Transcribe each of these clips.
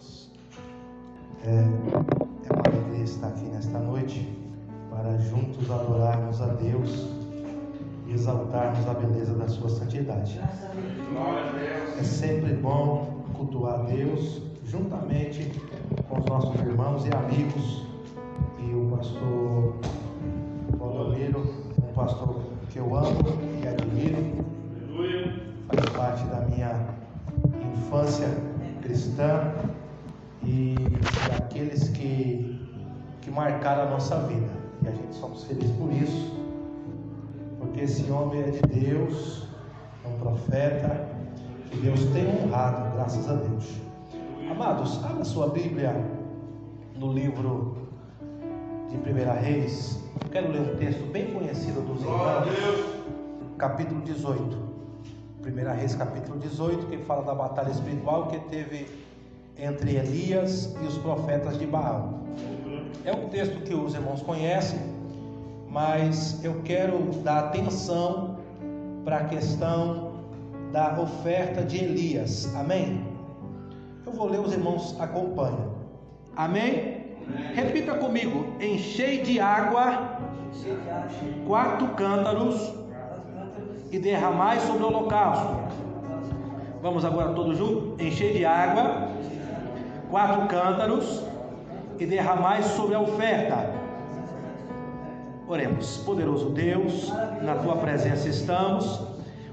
irmãos. É uma alegria estar aqui nesta noite para juntos adorarmos a Deus e exaltarmos a beleza da sua santidade. É sempre bom cultuar a Deus juntamente com os nossos irmãos e amigos. E o pastor Valdomiro, um pastor que eu amo e admiro, faz parte da minha infância cristã e daqueles que marcaram a nossa vida. E a gente somos felizes por isso, porque esse homem é de Deus, é um profeta que Deus tem honrado, graças a Deus. Amados, abra sua Bíblia no livro de 1 Reis. Quero ler um texto bem conhecido dos irmãos, capítulo 18. 1 Reis, capítulo 18, que fala da batalha espiritual que teve entre Elias e os profetas de Baal. É um texto que os irmãos conhecem, mas eu quero dar atenção para a questão da oferta de Elias. Amém? Eu vou ler, os irmãos acompanham. Amém? Repita comigo: enchei de água 4 cântaros e derramai sobre o holocausto. Vamos agora todos juntos? Enchei de água 4 cântaros e derramai sobre a oferta. Oremos. Poderoso Deus, na tua presença estamos.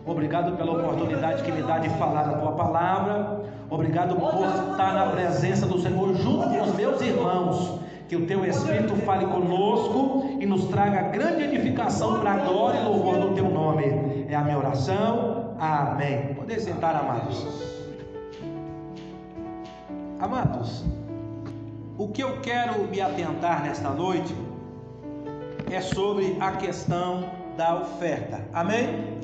Obrigado pela oportunidade que me dá de falar a tua palavra. Obrigado por estar na presença do Senhor junto com os meus irmãos. Que o teu Espírito fale conosco e nos traga grande edificação para a glória e louvor do teu nome. É a minha oração. Amém. Podem sentar, amados. Amados, o que eu quero me atentar nesta noite é sobre a questão da oferta. Amém?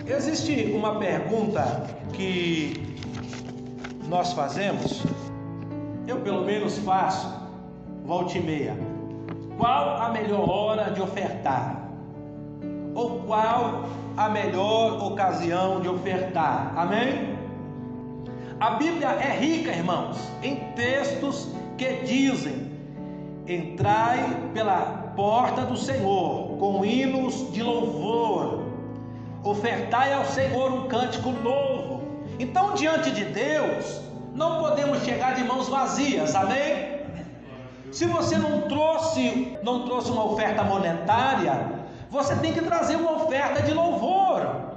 Existe uma pergunta que nós fazemos, eu pelo menos faço, volta e meia: qual a melhor hora de ofertar? Ou qual a melhor ocasião de ofertar? Amém? A Bíblia é rica, irmãos, em textos que dizem: entrai pela porta do Senhor com hinos de louvor, ofertai ao Senhor um cântico novo. Então, diante de Deus, não podemos chegar de mãos vazias. Amém? Se você não trouxe uma oferta monetária, você tem que trazer uma oferta de louvor.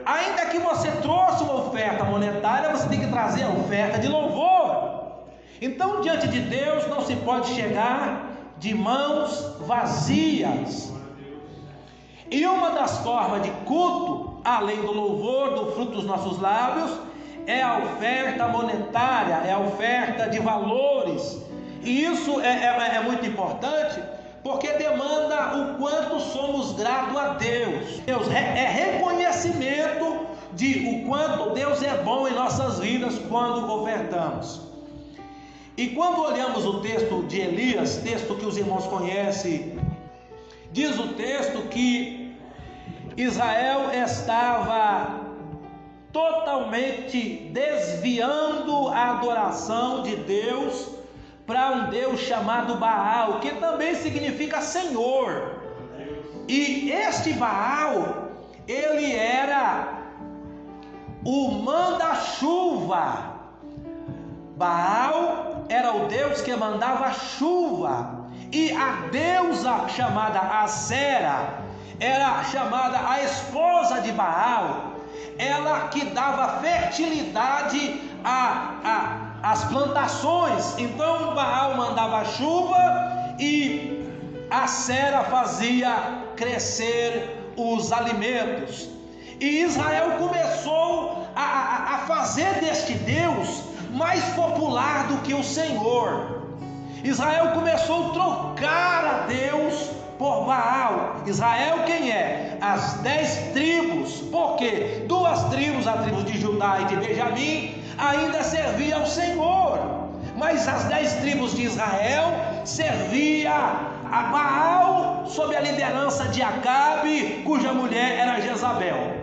Ainda que você trouxe uma oferta monetária, você tem que trazer a oferta de louvor. Então, diante de Deus, não se pode chegar de mãos vazias. E uma das formas de culto, além do louvor, do fruto dos nossos lábios, é a oferta monetária, é a oferta de valores. E isso é muito importante, porque demanda o quanto somos gratos a Deus. É reconhecimento de o quanto Deus é bom em nossas vidas quando ofertamos. E quando olhamos o texto de Elias, texto que os irmãos conhecem, diz o texto que Israel estava totalmente desviando a adoração de Deus para um Deus chamado Baal, que também significa Senhor. E este Baal, ele era o manda-chuva. Baal era o Deus que mandava chuva, e a deusa chamada Acera era chamada a esposa de Baal, ela que dava fertilidade às plantações. Então Baal mandava chuva e Acera fazia crescer os alimentos. E Israel começou a fazer deste Deus mais popular do que o Senhor. Israel começou a trocar a Deus por Baal. Israel quem é? As 10 tribos. Por quê? 2 tribos, a tribo de Judá e de Benjamim, ainda serviam ao Senhor, mas as 10 tribos de Israel serviam a Baal sob a liderança de Acabe, cuja mulher era Jezabel.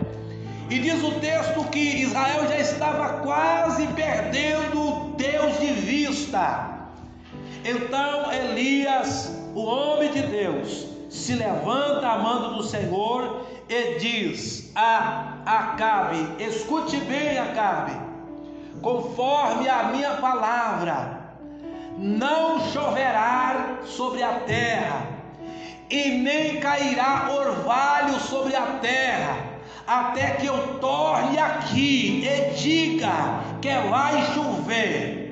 E diz o texto que Israel já estava quase perdendo Deus de vista. Então Elias, o homem de Deus, se levanta a mando do Senhor e diz a Acabe: escute bem, Acabe, conforme a minha palavra, não choverá sobre a terra, e nem cairá orvalho sobre a terra, até que eu torne aqui e diga que vai chover.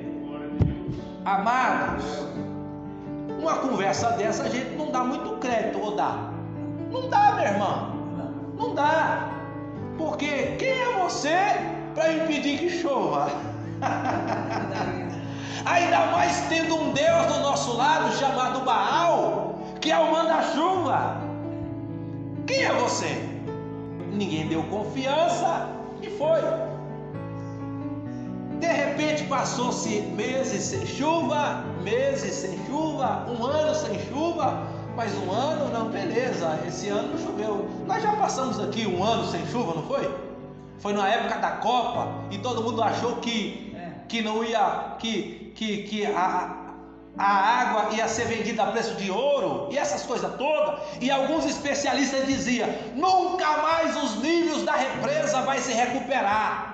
Amados, uma conversa dessa a gente não dá muito crédito, ou dá? Não dá, meu irmão, não dá. Porque quem é você para impedir que chova? Ainda mais tendo um Deus do nosso lado chamado Baal, que é o manda-chuva. Quem é você? Ninguém deu confiança e foi. De repente passou-se meses sem chuva, um ano sem chuva, mas um ano não, beleza, esse ano não choveu. Nós já passamos aqui um ano sem chuva, não foi? Foi na época da Copa e todo mundo achou que não ia, que a água ia ser vendida a preço de ouro e essas coisas todas. E alguns especialistas diziam: nunca mais os níveis da represa vai se recuperar.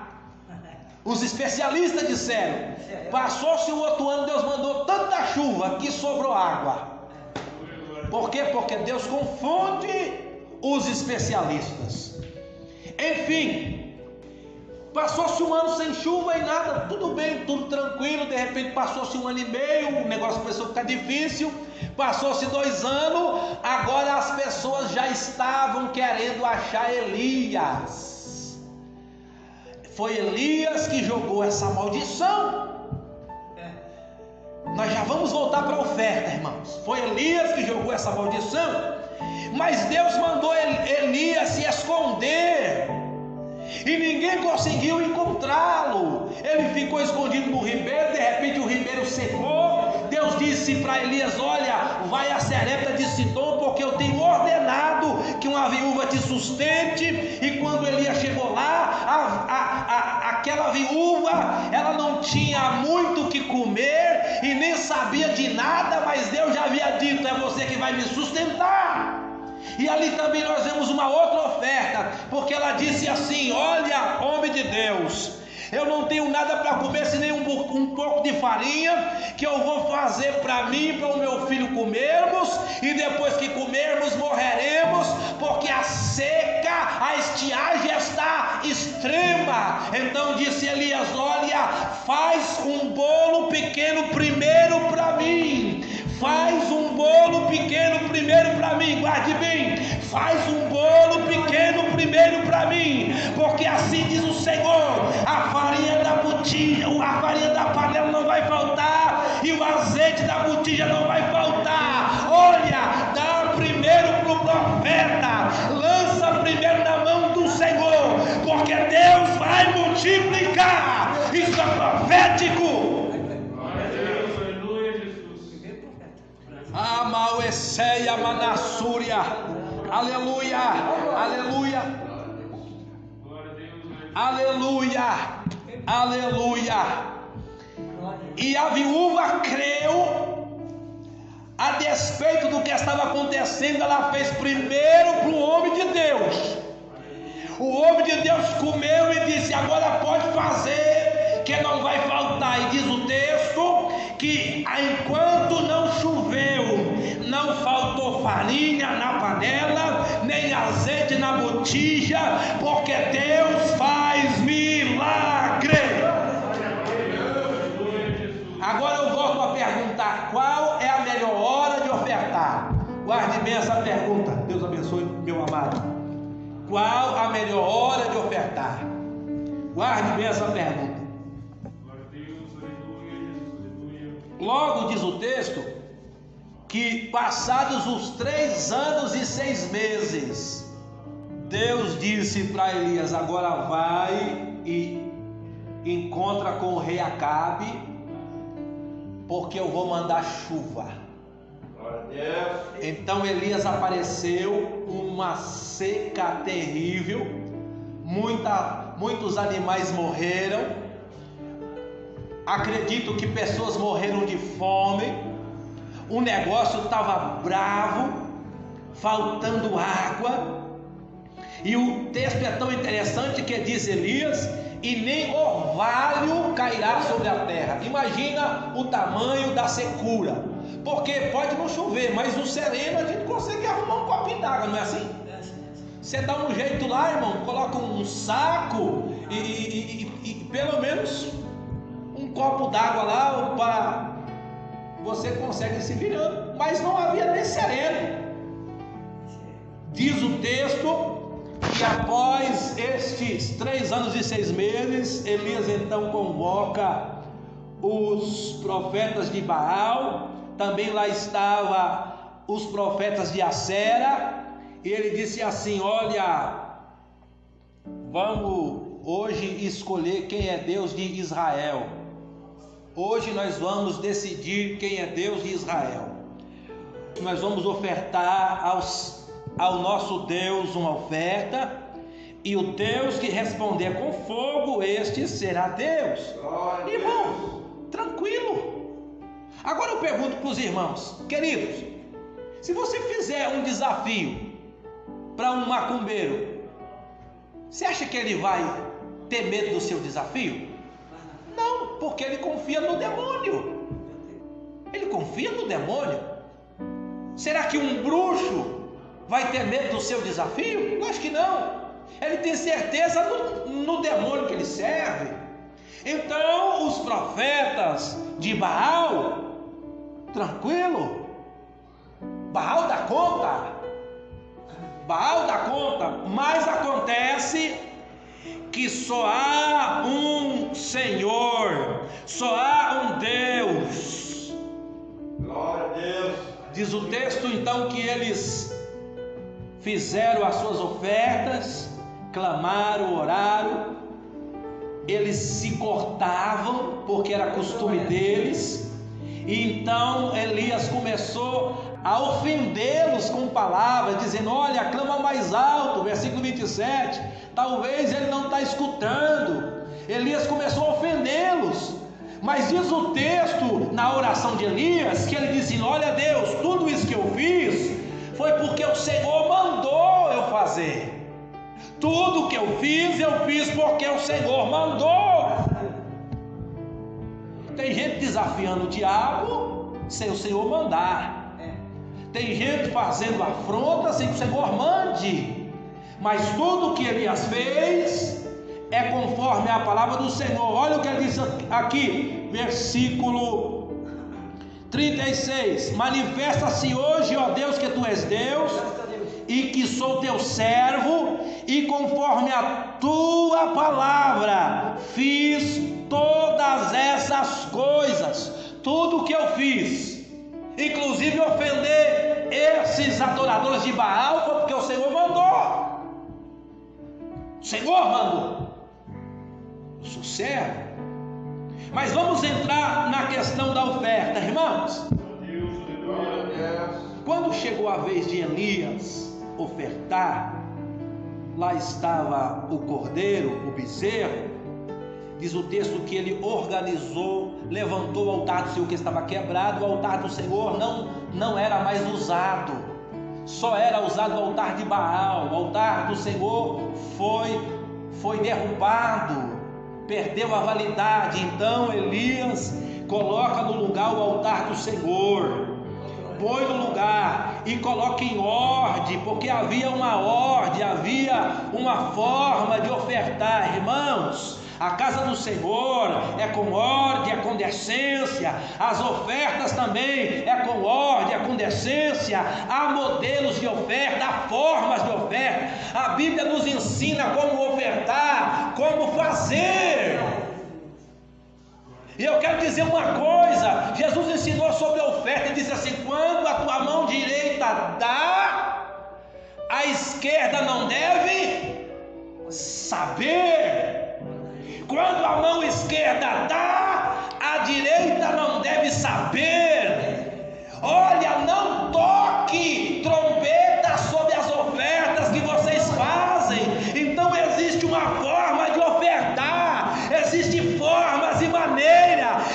Os especialistas disseram: passou-se o outro ano, Deus mandou tanta chuva que sobrou água. Por quê? Porque Deus confunde os especialistas. Enfim, passou-se um ano sem chuva e nada, tudo bem, tudo tranquilo. De repente passou-se um ano e meio, o negócio começou a ficar difícil. Passou-se 2 anos, agora as pessoas já estavam querendo achar Elias. Foi Elias que jogou essa maldição. Nós já vamos voltar para a oferta, irmãos. Foi Elias que jogou essa maldição. Mas Deus mandou Elias se esconder, e ninguém conseguiu encontrá-lo. Ele ficou escondido no ribeiro. De repente o ribeiro secou. Deus disse para Elias: olha, vai a Serepta de Sidom, porque eu tenho ordenado que uma viúva te sustente. E quando Elias chegou lá, aquela viúva, ela não tinha muito o que comer e nem sabia de nada, mas Deus já havia dito: é você que vai me sustentar. E ali também nós vemos uma outra oferta, porque ela disse assim: olha, homem de Deus, eu não tenho nada para comer senão um pouco de farinha, que eu vou fazer para mim e para o meu filho comermos, e depois que comermos morreremos, porque a seca, a estiagem está extrema. Então disse Elias: olha, faz um bolo pequeno primeiro para mim. Faz um bolo pequeno primeiro para mim. Guarde bem, faz um bolo pequeno primeiro para mim, porque assim diz o Senhor: a farinha da botija, a farinha da panela não vai faltar, e o azeite da botija não vai faltar. Olha, dá primeiro para o profeta, lança primeiro na mão do Senhor, porque Deus vai multiplicar. Isso é profético. Amaueceia Manassúria, aleluia, aleluia, aleluia, aleluia. E a viúva creu, a despeito do que estava acontecendo. Ela fez primeiro para o homem de Deus. O homem de Deus comeu e disse: agora pode fazer, que não vai faltar. E diz o texto que enquanto não choveu, não faltou farinha na panela, nem azeite na botija, porque Deus faz milagre. Agora eu volto a perguntar: qual é a melhor hora de ofertar? Guarde bem essa pergunta. Deus abençoe, meu amado. Qual a melhor hora de ofertar? Guarde bem essa pergunta. Logo diz o texto que passados os 3 anos e 6 meses, Deus disse para Elias: agora vai e encontra com o rei Acabe, porque eu vou mandar chuva. Então Elias apareceu, uma seca terrível, muitos animais morreram, acredito que pessoas morreram de fome, o negócio estava bravo, faltando água, e o texto é tão interessante que diz Elias: e nem orvalho cairá sobre a terra. Imagina o tamanho da secura, porque pode não chover, mas o sereno a gente consegue arrumar um copinho d'água, não é assim? Você dá um jeito lá, irmão, coloca um saco e pelo menos um copo d'água lá, para você consegue se virando. Mas não havia nem sereno. Diz o texto que após estes 3 anos e 6 meses, Elias então convoca os profetas de Baal. Também lá estava os profetas de Acera. E ele disse assim: olha, vamos hoje escolher quem é Deus de Israel. Hoje nós vamos decidir quem é Deus de Israel. Nós vamos ofertar ao nosso Deus uma oferta, e o Deus que responder com fogo, este será Deus. Irmãos, tranquilo. Agora eu pergunto para os irmãos, queridos, se você fizer um desafio para um macumbeiro, você acha que ele vai ter medo do seu desafio? Não, porque ele confia no demônio. Ele confia no demônio. Será que um bruxo vai ter medo do seu desafio? Eu acho que não. Ele tem certeza no demônio que ele serve. Então os profetas de Baal, tranquilo, Baal dá conta. Baal dá conta. Mas acontece que só há um Senhor, só há um Deus. Glória a Deus. Diz o texto então que eles fizeram as suas ofertas, clamaram, oraram, eles se cortavam, porque era costume deles. E então Elias começou a ofendê-los com palavras, dizendo: olha, clama mais alto, versículo 27, talvez ele não está escutando. Elias começou a ofendê-los, mas diz o texto na oração de Elias, que ele disse: olha Deus, tudo isso que eu fiz, foi porque o Senhor mandou eu fazer. Tudo que eu fiz porque o Senhor mandou. Tem gente desafiando o diabo sem o Senhor mandar. Tem gente fazendo afronta sem que o Senhor mande. Mas tudo que Elias fez é conforme a palavra do Senhor. Olha o que ele diz aqui, versículo 36: manifesta-se hoje, ó Deus, que tu és Deus, e que sou teu servo, e conforme a tua palavra fiz todas essas coisas. Tudo que eu fiz, inclusive ofender esses adoradores de Baal, foi porque o Senhor mandou. O Senhor mandou. Eu sou servo. Mas vamos entrar na questão da oferta, irmãos. Quando chegou a vez de Elias ofertar, lá estava o cordeiro, o bezerro. Diz o texto que ele organizou, levantou o altar do Senhor que estava quebrado. O altar do Senhor não era mais usado, só era usado o altar de Baal. O altar do Senhor foi derrubado, perdeu a validade. Então Elias coloca no lugar o altar do Senhor, põe no lugar e coloca em ordem, porque havia uma ordem, havia uma forma de ofertar, irmãos. A casa do Senhor é com ordem, é com decência. As ofertas também é com ordem, é com decência. Há modelos de oferta, há formas de oferta. A Bíblia nos ensina como ofertar, como fazer. E eu quero dizer uma coisa: Jesus ensinou sobre a oferta e disse assim: quando a tua mão direita dá, a esquerda não deve saber. Quando a mão esquerda dá, a direita não deve saber. Olha, não toque trombeta sobre as ofertas que vocês fazem. Então existe uma forma de ofertar, existem formas e maneiras.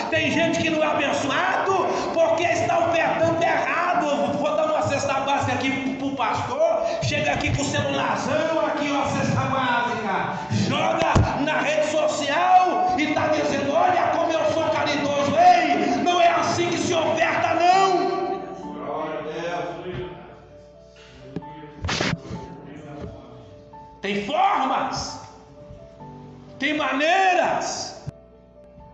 gente que não é abençoado porque está ofertando errado. Vou dar uma cesta básica aqui para o pastor, chega aqui com o celularzão, aqui ó, a cesta básica, joga na rede social e está dizendo: olha como eu sou caridoso. Ei, não é assim que se oferta, não. Tem formas, tem maneiras,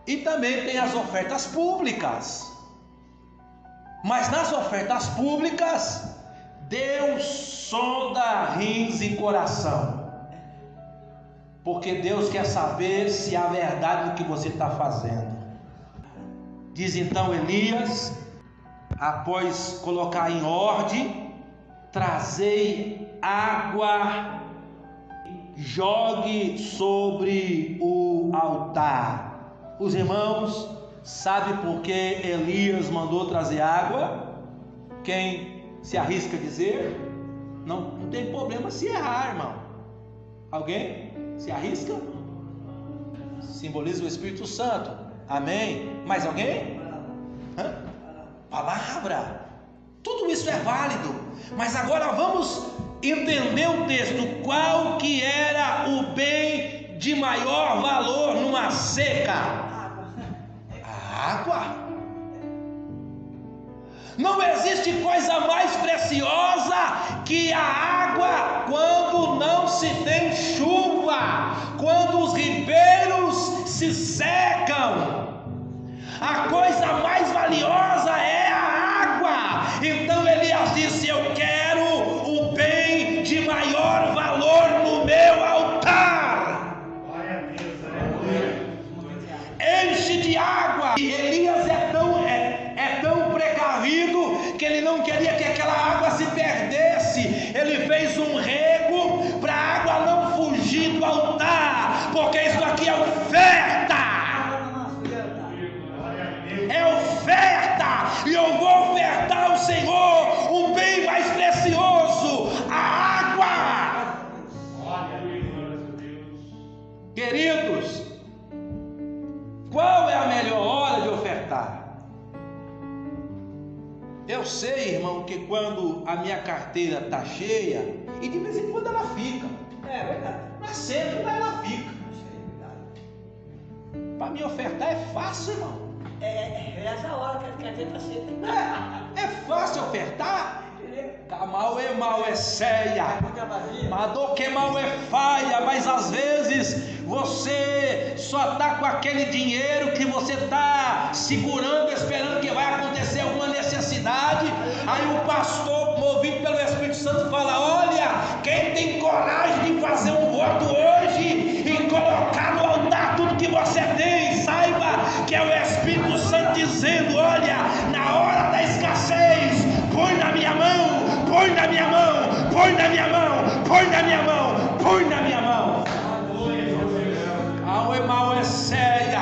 e também tem as ofertas públicas. Mas nas ofertas públicas, Deus sonda rins e coração, porque Deus quer saber se há verdade no que você está fazendo. Diz então Elias, após colocar em ordem: trazei água, jogue sobre o altar. Os irmãos sabem por que Elias mandou trazer água? Quem se arrisca a dizer? Não tem problema se errar, irmão. Alguém se arrisca? Simboliza o Espírito Santo. Amém? Mais alguém? Palavra. Tudo isso é válido. Mas agora vamos entender o texto. Qual que era o bem de maior valor numa seca? A água. Não existe coisa mais preciosa que a água quando não se tem chuva, quando os ribeiros se secam. A coisa mais valiosa é a água. Então Elias disse: eu quero o bem de maior valor no meu altar. Enche de água. E Elias é tão precavido que ele não queria que aquela água se perdesse. Ele fez um rego para a água não fugir do altar, porque isso aqui é oferta. É oferta, e eu vou ofertar ao Senhor o bem mais precioso, a água. Queridos, qual é a melhor hora de ofertar? Eu sei, irmão, que quando a minha carteira está cheia, e de vez em quando ela fica, é verdade, mas sempre ela fica. Para me ofertar é fácil, irmão. Essa hora que a gente está sempre. É fácil ofertar. Mal é mal é ceia, mas que mal é faia. Mas às vezes você só está com aquele dinheiro que você está segurando, esperando que vai acontecer alguma necessidade. Aí o pastor, movido pelo Espírito Santo, fala: olha, quem tem coragem de fazer um voto hoje e colocar no altar tudo que você tem, saiba que é o Espírito Santo dizendo: olha, na hora da escassez, põe na minha mão, põe na minha mão, põe na minha mão, põe na minha mão, põe na minha mão. Não é mal é ceia,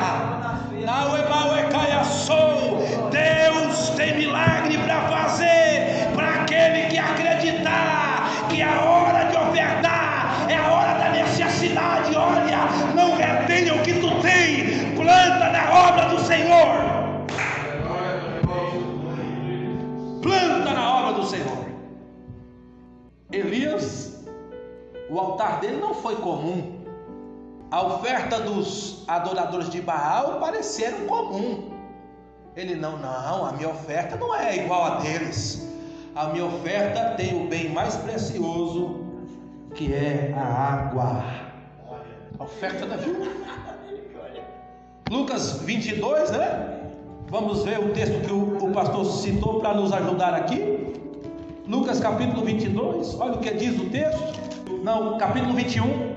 não é mal é caia sou. Deus tem milagre para fazer para aquele que acreditar que a hora de ofertar é a hora da necessidade. Olha, não retenha o que tu tem, planta na obra do Senhor. Planta na obra do Senhor. Elias, o altar dele não foi comum. A oferta dos adoradores de Baal pareceram comum. Ele não, a minha oferta não é igual a deles. A minha oferta tem o bem mais precioso, que é a água. A oferta da vida. Lucas 22, né? Vamos ver o texto que o pastor citou para nos ajudar aqui. Lucas capítulo 22, olha o que diz o texto. Não, capítulo 21.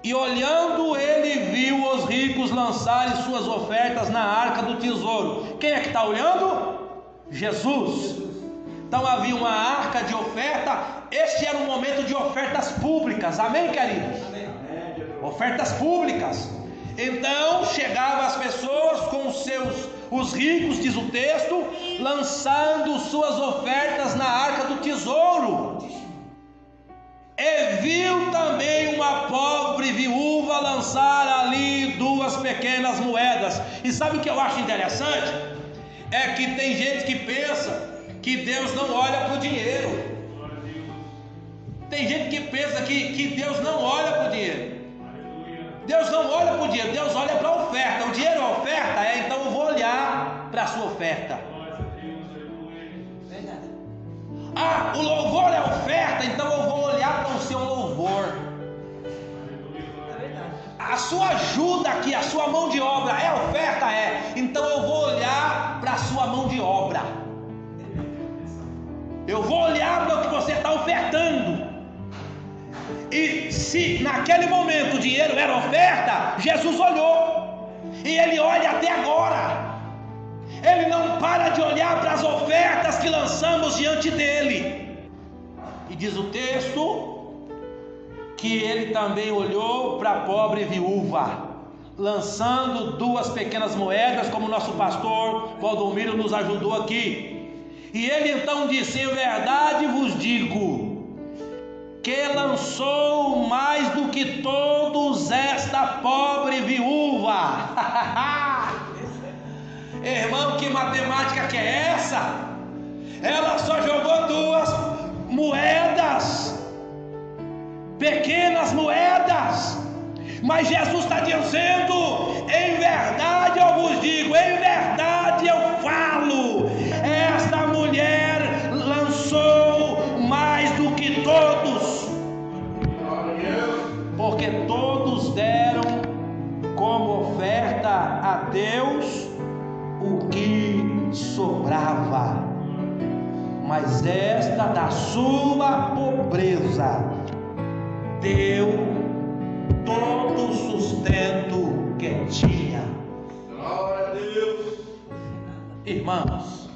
E olhando ele viu os ricos lançarem suas ofertas na arca do tesouro. Quem é que está olhando? Jesus. Então havia uma arca de oferta. Este era um momento de ofertas públicas. Amém, queridos? Amém. Ofertas públicas. Então chegavam as pessoas com os ricos, diz o texto, lançando suas ofertas na arca do tesouro. E viu também uma pobre viúva lançar ali 2 pequenas moedas. E sabe o que eu acho interessante? É que tem gente que pensa que Deus não olha para o dinheiro. Tem gente que pensa que Deus não olha para o dinheiro. Deus não olha para o dinheiro, Deus olha para a oferta. O dinheiro é oferta? Então eu vou olhar para a sua oferta. Ah, o louvor é oferta, então eu vou olhar para o seu louvor. A sua ajuda aqui, a sua mão de obra é oferta? É. Então eu vou olhar para a sua mão de obra. Eu vou olhar para o que você está ofertando. E se naquele momento o dinheiro era oferta, Jesus olhou. E Ele olha até agora. Ele não para de olhar para as ofertas que lançamos diante dele. E diz o texto que ele também olhou para a pobre viúva, lançando 2 pequenas moedas, como nosso pastor Valdomiro nos ajudou aqui. E ele então disse: em verdade vos digo, que lançou mais do que todos esta pobre viúva. Irmão, que matemática que é essa? Ela só jogou 2 moedas, pequenas moedas, mas Jesus está dizendo: em verdade eu vos digo, em verdade eu falo, esta mulher lançou mais do que todos, porque todos deram como oferta a Deus o que sobrava, mas esta da sua pobreza deu todo o sustento que tinha. Glória a Deus. Irmãos,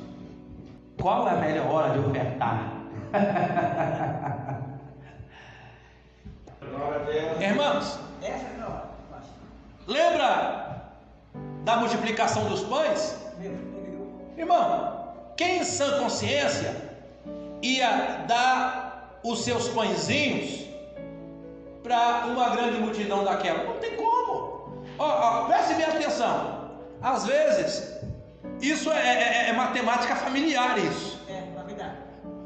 qual é a melhor hora de ofertar? Glória a Deus. Irmãos, lembra da multiplicação dos pães? Irmão, quem em sã consciência ia dar os seus pãezinhos para uma grande multidão daquela? Não tem como. Preste bem atenção. Às vezes isso é matemática familiar. Isso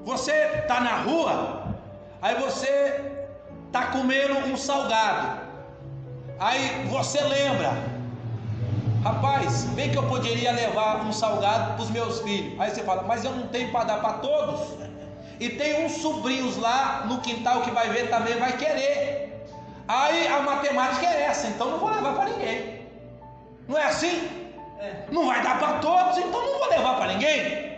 você está na rua, aí você está comendo um salgado, aí você lembra: rapaz, bem que eu poderia levar um salgado para os meus filhos. Aí você fala: mas eu não tenho para dar para todos. E tem uns sobrinhos lá no quintal que vai ver também, vai querer. Aí a matemática é essa: então não vou levar para ninguém. Não é assim? Não vai dar para todos, então não vou levar para ninguém.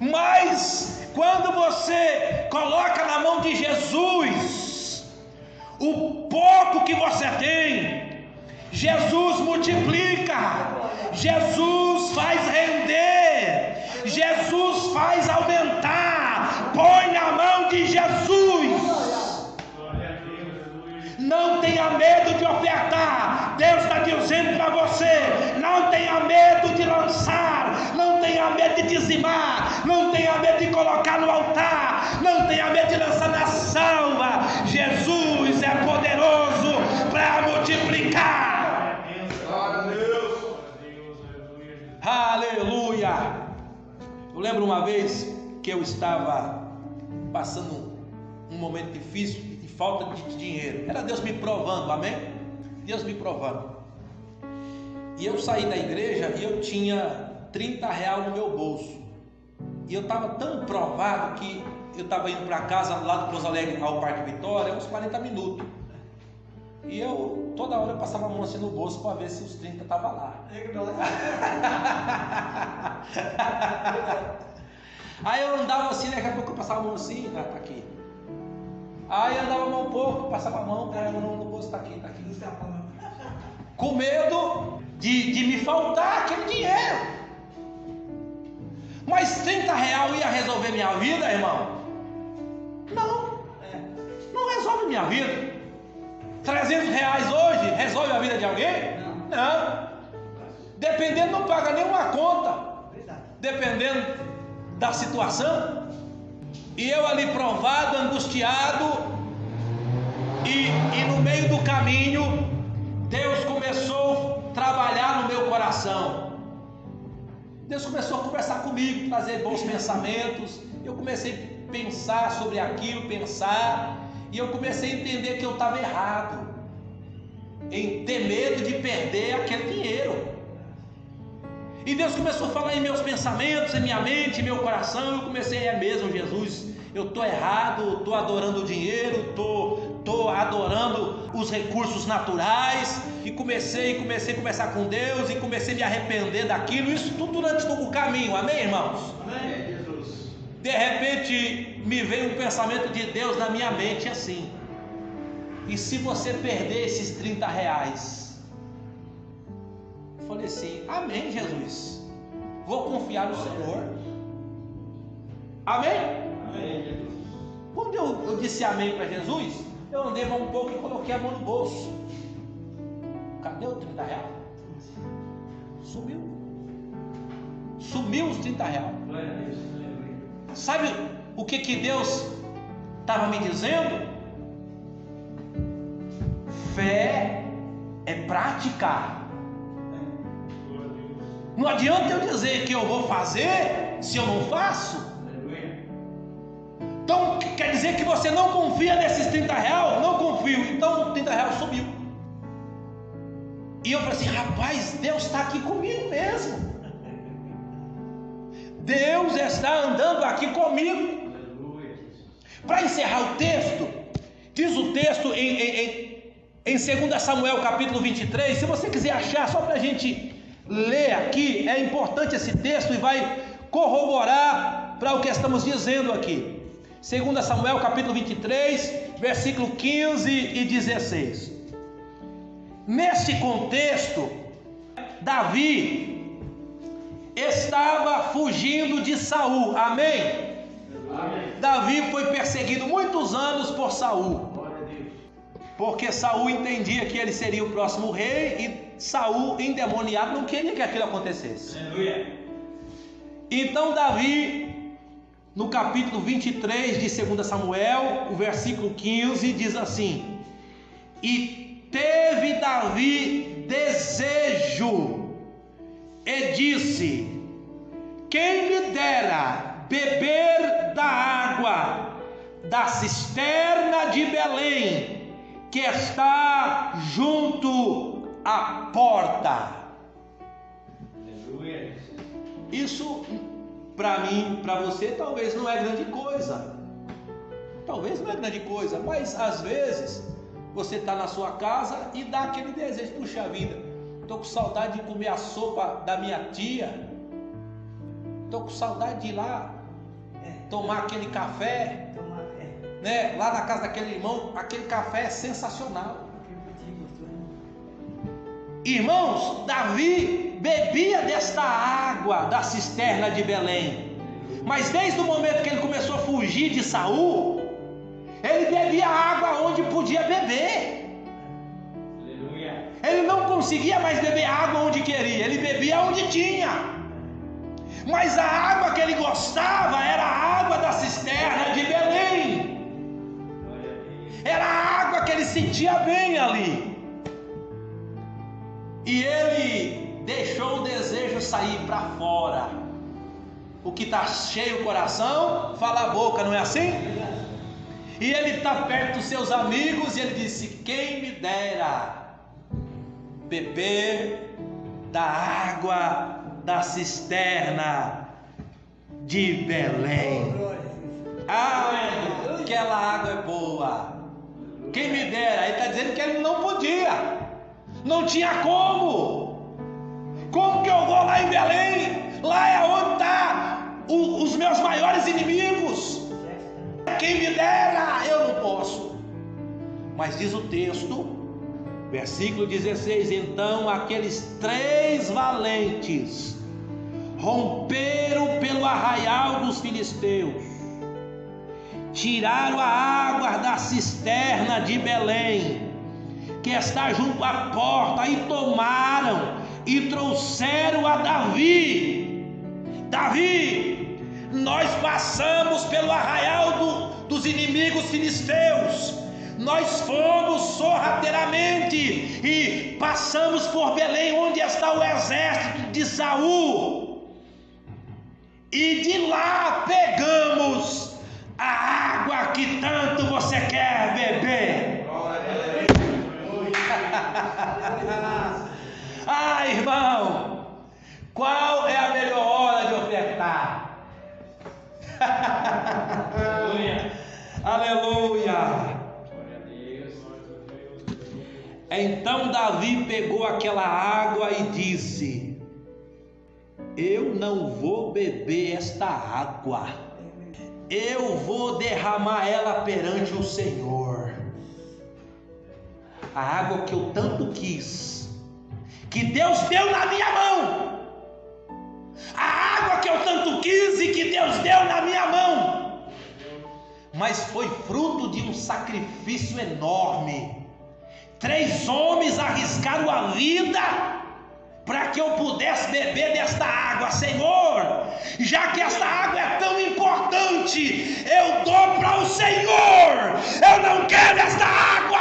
Mas quando você coloca na mão de Jesus o pouco que você tem, Jesus multiplica, Jesus faz render, Jesus faz aumentar. Põe na mão de Jesus. Não tenha medo de ofertar. Deus está dizendo para você: não tenha medo de lançar, não tenha medo de dizimar, não tenha medo de colocar no altar, não tenha medo de lançar na salva. Jesus é poderoso para multiplicar. Aleluia. Eu lembro uma vez que eu estava passando um momento difícil, de falta de dinheiro. Era Deus me provando, amém? Deus me provando. E eu saí da igreja e eu tinha R$30 no meu bolso. E eu estava tão provado que eu estava indo para casa lá do Pouso Alegre ao Parque Vitória, uns 40 minutos. E eu, toda hora eu passava a mão assim no bolso para ver se os 30 estavam lá. Aí eu andava assim, daqui a pouco eu passava a mão assim, tá aqui. Aí eu andava a mão um pouco, passava a mão, cara, no bolso, tá aqui. Com medo de me faltar aquele dinheiro. Mas R$30 ia resolver minha vida, irmão? Não resolve minha vida. R$300 hoje resolve a vida de alguém? Não. Dependendo, não paga nenhuma conta. Dependendo da situação. E eu ali provado, angustiado, E no meio do caminho, Deus começou a trabalhar no meu coração. Deus começou a conversar comigo, trazer bons pensamentos. Eu comecei a pensar sobre aquilo, e eu comecei a entender que eu estava errado em ter medo de perder aquele dinheiro. E Deus começou a falar em meus pensamentos, em minha mente, em meu coração. Eu comecei, é mesmo, Jesus, eu estou errado, estou adorando o dinheiro, estou adorando os recursos naturais. E comecei a conversar com Deus, e comecei a me arrepender daquilo. Isso tudo durante o caminho, amém, irmãos? Amém, Jesus. De repente me veio um pensamento de Deus na minha mente assim: e se você perder esses 30 reais? Eu falei assim: amém, Jesus, vou confiar no Senhor. Amém? Amém, Jesus. Quando eu disse amém para Jesus, eu andei um pouco e coloquei a mão no bolso. Cadê os 30 reais? Sumiu os 30 reais. Glória a Deus. Sabe o que Deus estava me dizendo? Fé é praticar. Não adianta eu dizer que eu vou fazer se eu não faço. Então quer dizer que você não confia nesses 30 reais? Não confio. Então 30 reais sumiu. E eu falei assim: rapaz, Deus está aqui comigo mesmo. Deus está andando aqui comigo. Para encerrar o texto, diz o texto em 2 Samuel capítulo 23. Se você quiser achar, só para a gente ler aqui, é importante esse texto e vai corroborar para o que estamos dizendo aqui. 2 Samuel capítulo 23, versículo 15 e 16. Neste contexto, Davi estava fugindo de Saul, amém? Amém. Davi foi perseguido muitos anos por Saul, porque Saul entendia que ele seria o próximo rei, e Saul, endemoniado, não queria que aquilo acontecesse. Aleluia. Então Davi, no capítulo 23 de 2 Samuel, o versículo 15, diz assim: e teve Davi desejo, e disse: quem me dera beber da água da cisterna de Belém, que está junto à porta. Aleluia. Isso para mim, para você, talvez não é grande coisa. Talvez não é grande coisa, mas às vezes você está na sua casa e dá aquele desejo: puxa vida, estou com saudade de comer a sopa da minha tia, estou com saudade de ir lá tomar aquele café, né? Lá na casa daquele irmão, aquele café é sensacional. Irmãos, Davi bebia desta água da cisterna de Belém, mas desde o momento que ele começou a fugir de Saul, ele bebia água onde podia beber. Aleluia. Ele não conseguia mais beber água onde queria, ele bebia onde tinha. Mas a água que ele gostava era a água da cisterna de Belém. Era a água que ele sentia bem ali. E ele deixou o desejo sair para fora. O que está cheio o coração, fala a boca, não é assim? E ele está perto dos seus amigos e ele disse: quem me dera beber da água da cisterna de Belém. Ah, aquela água é boa. Quem me dera. Ele está dizendo que ele não podia, não tinha como. Como que eu vou lá em Belém? Lá é onde estão os meus maiores inimigos. Quem me dera, eu não posso. Mas diz o texto, versículo 16: então aqueles 3 valentes romperam pelo arraial dos filisteus, tiraram a água da cisterna de Belém, que está junto à porta, e tomaram e trouxeram a Davi. Davi, nós passamos pelo arraial dos inimigos filisteus, Nós fomos sorrateiramente e passamos por Belém, onde está o exército de Saul, e de lá pegamos a água que tanto você quer beber. Ah, irmão, qual é a melhor hora de ofertar? Aleluia. Então Davi pegou aquela água e disse: eu não vou beber esta água, eu vou derramar ela perante o Senhor. A água que eu tanto quis, que Deus deu na minha mão, a água que eu tanto quis e que Deus deu na minha mão, mas foi fruto de um sacrifício enorme. 3 homens arriscaram a vida para que eu pudesse beber desta água. Senhor, já que esta água é tão importante, eu dou para o Senhor, eu não quero esta água.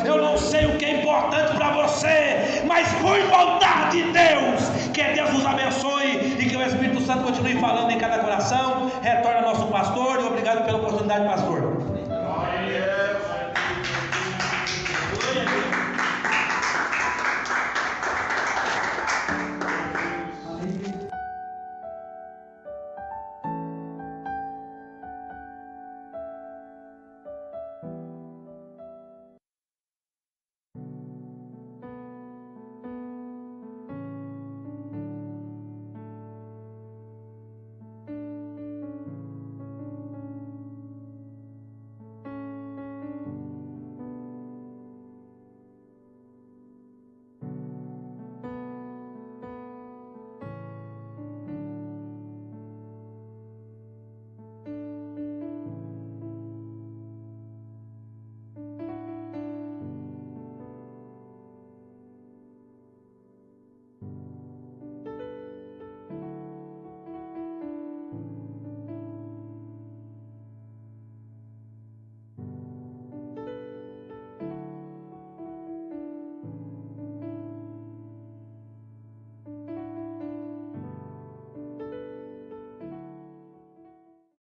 Eu não sei o que é importante para você, mas fui vontade de Deus. Que Deus nos abençoe e que o Espírito Santo continue falando em cada coração. Retorna nosso pastor e obrigado pela oportunidade, pastor.